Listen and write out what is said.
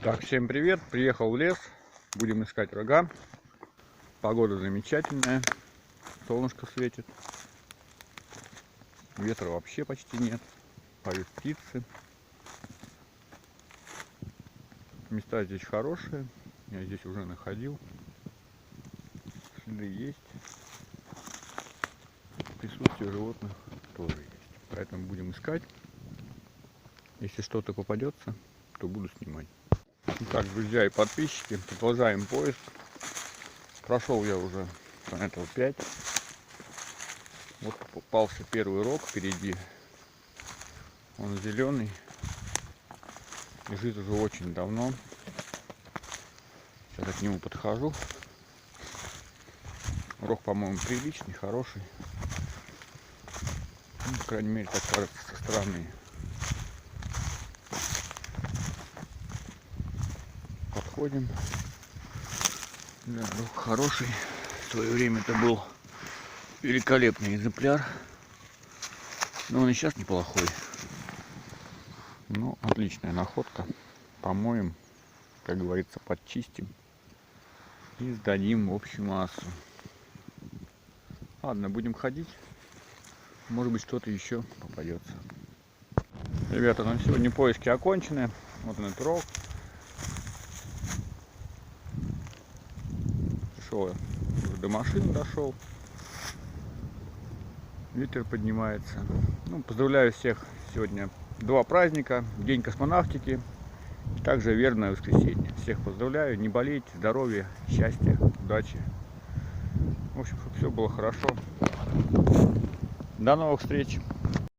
Так, всем привет! Приехал в лес, будем искать рога. Погода замечательная, солнышко светит, ветра вообще почти нет, поют птицы. Места здесь хорошие, я здесь уже находил, следы есть, присутствие животных тоже есть, поэтому будем искать. Если что-то попадется, то буду снимать. Итак, друзья и подписчики, продолжаем поиск. Прошел я уже этого 5. Вот попался первый рог впереди. Он зеленый. Лежит уже очень давно. Сейчас я к нему подхожу. Рог, по-моему, приличный, хороший. Ну, по крайней мере, так кажется со стороны. Подходим. Да, рог хороший. В свое время это был великолепный экземпляр. Но он и сейчас неплохой. Ну, отличная находка. Помоем, как говорится, подчистим и сдадим в общую массу. Ладно, будем ходить. Может быть, что-то еще попадется. Ребята, на сегодня поиски окончены. Вот он, этот рог. Пришел я уже до машины, дошел. Ветер поднимается. Ну, поздравляю всех. Сегодня 2 праздника. День космонавтики. И также верное воскресенье. Всех поздравляю. Не болейте. Здоровья, счастья, удачи. В общем, чтобы все было хорошо. До новых встреч.